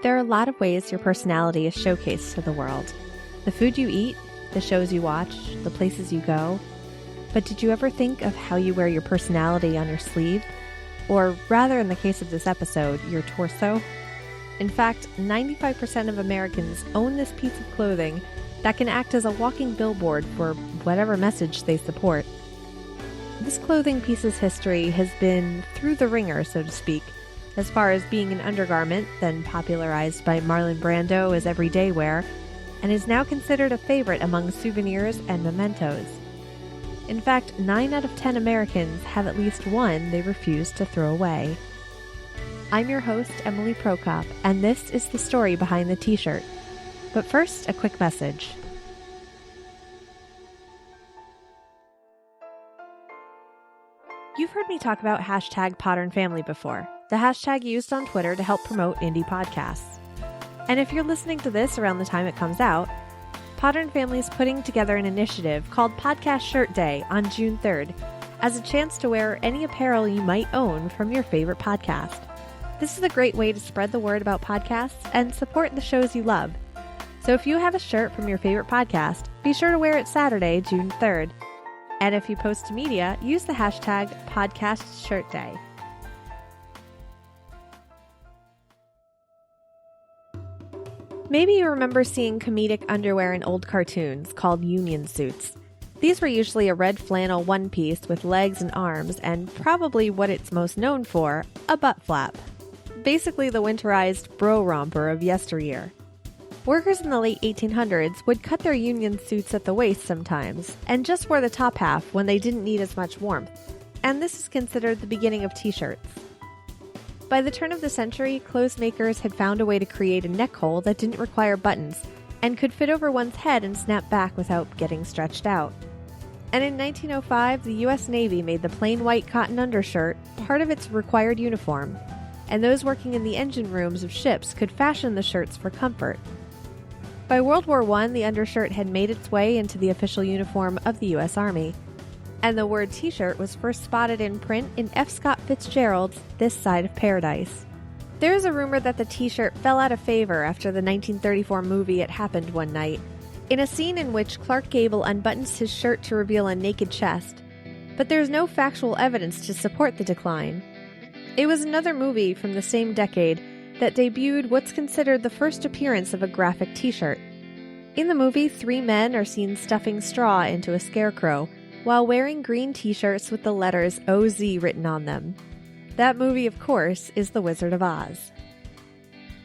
There are a lot of ways your personality is showcased to the world. The food you eat, the shows you watch, the places you go. But did you ever think of how you wear your personality on your sleeve? Or rather, in the case of this episode, your torso? In fact, 95% of Americans own this piece of clothing that can act as a walking billboard for whatever message they support. This clothing piece's history has been through the ringer, so to speak, as far as being an undergarment, then popularized by Marlon Brando as everyday wear, and is now considered a favorite among souvenirs and mementos. In fact, 9 out of 10 Americans have at least one they refuse to throw away. I'm your host, Emily Prokop, and this is the story behind the t-shirt. But first, a quick message. You've heard me talk about hashtag Podern Family before, the hashtag used on Twitter to help promote indie podcasts. And if you're listening to this around the time it comes out, Podern Family is putting together an initiative called Podcast Shirt Day on June 3rd as a chance to wear any apparel you might own from your favorite podcast. This is a great way to spread the word about podcasts and support the shows you love. So if you have a shirt from your favorite podcast, be sure to wear it Saturday, June 3rd. And if you post to media, use the hashtag Podcast Shirt Day. Maybe you remember seeing comedic underwear in old cartoons called union suits. These were usually a red flannel one-piece with legs and arms, and probably what it's most known for, a butt flap. Basically the winterized bro romper of yesteryear. Workers in the late 1800s would cut their union suits at the waist sometimes, and just wore the top half when they didn't need as much warmth, and this is considered the beginning of t-shirts. By the turn of the century, clothes makers had found a way to create a neck hole that didn't require buttons, and could fit over one's head and snap back without getting stretched out. And in 1905, the U.S. Navy made the plain white cotton undershirt part of its required uniform, and those working in the engine rooms of ships could fashion the shirts for comfort. By World War I, the undershirt had made its way into the official uniform of the U.S. Army, and the word t-shirt was first spotted in print in F. Scott Fitzgerald's This Side of Paradise. There is a rumor that the t-shirt fell out of favor after the 1934 movie It Happened One Night, in a scene in which Clark Gable unbuttons his shirt to reveal a naked chest, but there's no factual evidence to support the decline. It was another movie from the same decade that debuted what's considered the first appearance of a graphic t-shirt. In the movie, 3 men are seen stuffing straw into a scarecrow while wearing green t-shirts with the letters OZ written on them. That movie, of course, is The Wizard of Oz.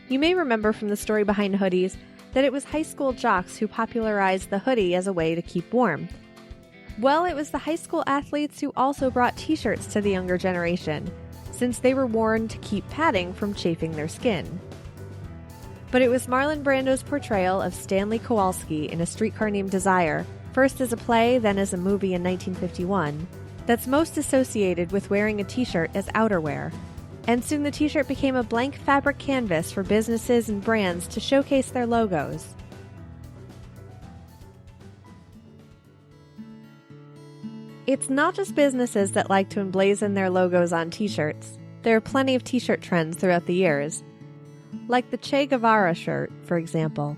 You may remember from the story behind Hoodies that it was high school jocks who popularized the hoodie as a way to keep warm. Well, it was the high school athletes who also brought t-shirts to the younger generation, since they were worn to keep padding from chafing their skin. But it was Marlon Brando's portrayal of Stanley Kowalski in A Streetcar Named Desire, first as a play, then as a movie in 1951, that's most associated with wearing a t-shirt as outerwear. And soon the t-shirt became a blank fabric canvas for businesses and brands to showcase their logos. It's not just businesses that like to emblazon their logos on t-shirts. There are plenty of t-shirt trends throughout the years. Like the Che Guevara shirt, for example.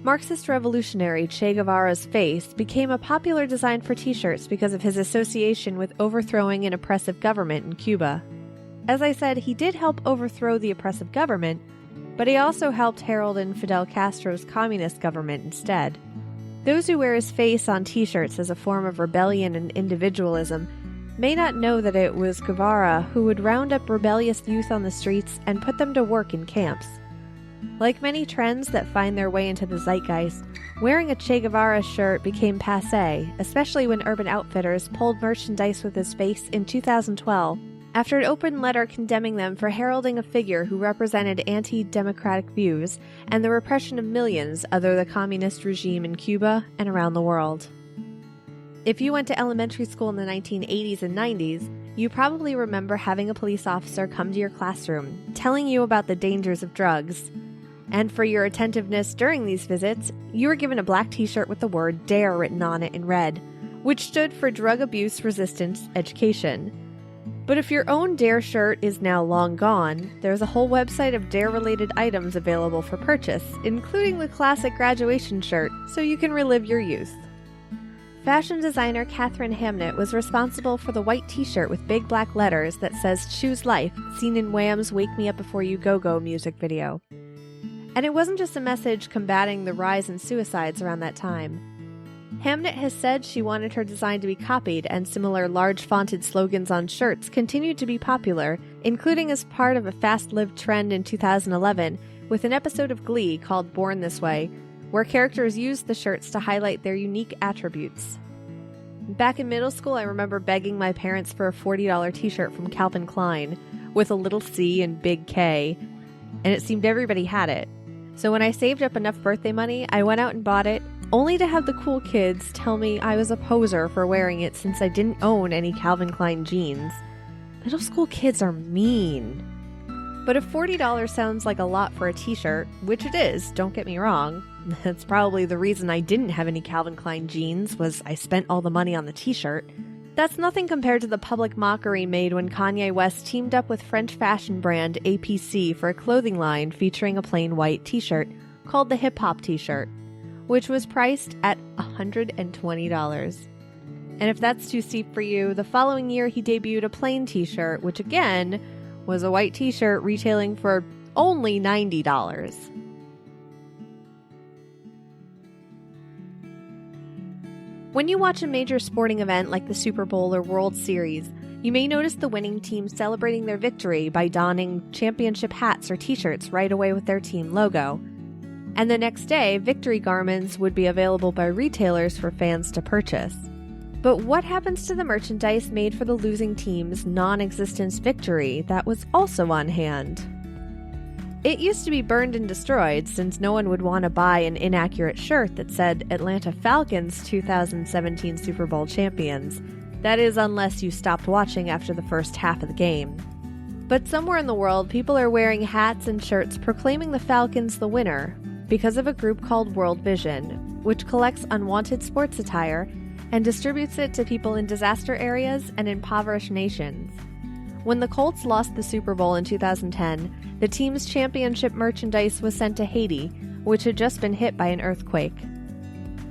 Marxist revolutionary Che Guevara's face became a popular design for t-shirts because of his association with overthrowing an oppressive government in Cuba. As I said, he did help overthrow the oppressive government, but he also helped herald in Fidel Castro's communist government instead. Those who wear his face on t-shirts as a form of rebellion and individualism may not know that it was Guevara who would round up rebellious youth on the streets and put them to work in camps. Like many trends that find their way into the zeitgeist, wearing a Che Guevara shirt became passé, especially when Urban Outfitters pulled merchandise with his face in 2012, after an open letter condemning them for heralding a figure who represented anti-democratic views and the repression of millions under the communist regime in Cuba and around the world. If you went to elementary school in the 1980s and 90s, you probably remember having a police officer come to your classroom, telling you about the dangers of drugs. And for your attentiveness during these visits, you were given a black t-shirt with the word DARE written on it in red, which stood for Drug Abuse Resistance Education. But if your own Dare shirt is now long gone, there's a whole website of Dare-related items available for purchase, including the classic graduation shirt, so you can relive your youth. Fashion designer Katherine Hamnett was responsible for the white t-shirt with big black letters that says "Choose Life," seen in Wham's "Wake Me Up Before You Go-Go" music video. And it wasn't just a message combating the rise in suicides around that time. Hamnett has said she wanted her design to be copied, and similar large fonted slogans on shirts continued to be popular, including as part of a fast-lived trend in 2011 with an episode of Glee called Born This Way, where characters used the shirts to highlight their unique attributes. Back in middle school, I remember begging my parents for a $40 t-shirt from Calvin Klein with a little C and big K, and it seemed everybody had it. So when I saved up enough birthday money, I went out and bought it, only to have the cool kids tell me I was a poser for wearing it since I didn't own any Calvin Klein jeans. Middle school kids are mean. But if $40 sounds like a lot for a t-shirt, which it is, don't get me wrong, that's probably the reason I didn't have any Calvin Klein jeans, was I spent all the money on the t-shirt. That's nothing compared to the public mockery made when Kanye West teamed up with French fashion brand APC for a clothing line featuring a plain white t-shirt called the Hip Hop t-shirt, which was priced at $120. And if that's too steep for you, the following year he debuted a plain t-shirt, which again was a white t-shirt retailing for only $90. When you watch a major sporting event like the Super Bowl or World Series, you may notice the winning team celebrating their victory by donning championship hats or t-shirts right away with their team logo. And the next day, victory garments would be available by retailers for fans to purchase. But what happens to the merchandise made for the losing team's non-existence victory that was also on hand? It used to be burned and destroyed, since no one would want to buy an inaccurate shirt that said Atlanta Falcons 2017 Super Bowl champions. That is, unless you stopped watching after the first half of the game. But somewhere in the world, people are wearing hats and shirts proclaiming the Falcons the winner because of a group called World Vision, which collects unwanted sports attire and distributes it to people in disaster areas and impoverished nations. When the Colts lost the Super Bowl in 2010, the team's championship merchandise was sent to Haiti, which had just been hit by an earthquake.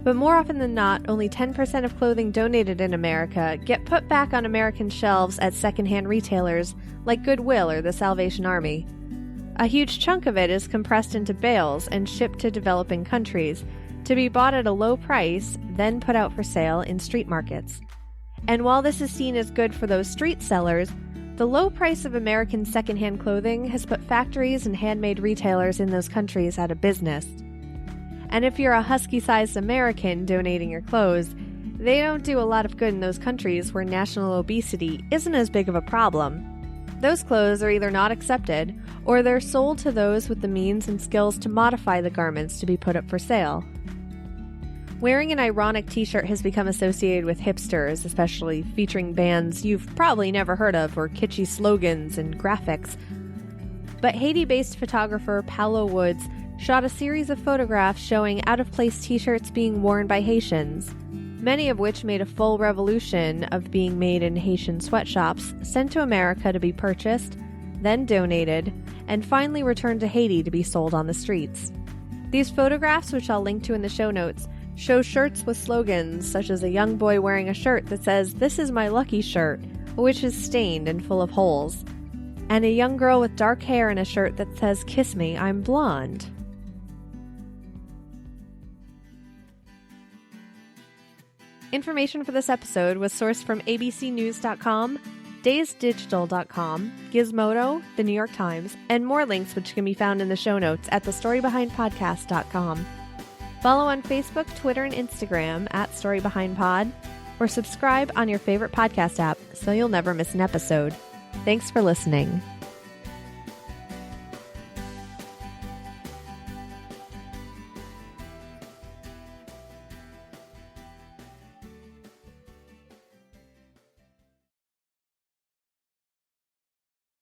But more often than not, only 10% of clothing donated in America get put back on American shelves at secondhand retailers like Goodwill or the Salvation Army. A huge chunk of it is compressed into bales and shipped to developing countries, to be bought at a low price, then put out for sale in street markets. And while this is seen as good for those street sellers, the low price of American secondhand clothing has put factories and handmade retailers in those countries out of business. And if you're a husky-sized American donating your clothes, they don't do a lot of good in those countries where national obesity isn't as big of a problem. Those clothes are either not accepted, or they're sold to those with the means and skills to modify the garments to be put up for sale. Wearing an ironic t-shirt has become associated with hipsters, especially featuring bands you've probably never heard of or kitschy slogans and graphics. But Haiti-based photographer Paolo Woods shot a series of photographs showing out-of-place t-shirts being worn by Haitians, many of which made a full revolution of being made in Haitian sweatshops, sent to America to be purchased, then donated, and finally returned to Haiti to be sold on the streets. These photographs, which I'll link to in the show notes, show shirts with slogans such as a young boy wearing a shirt that says, "This is my lucky shirt," which is stained and full of holes, and a young girl with dark hair in a shirt that says, "Kiss me, I'm blonde." Information for this episode was sourced from abcnews.com, DazedDigital.com, Gizmodo, The New York Times, and more links which can be found in the show notes at thestorybehindpodcast.com. Follow on Facebook, Twitter, and Instagram at StoryBehindPod, or subscribe on your favorite podcast app so you'll never miss an episode. Thanks for listening.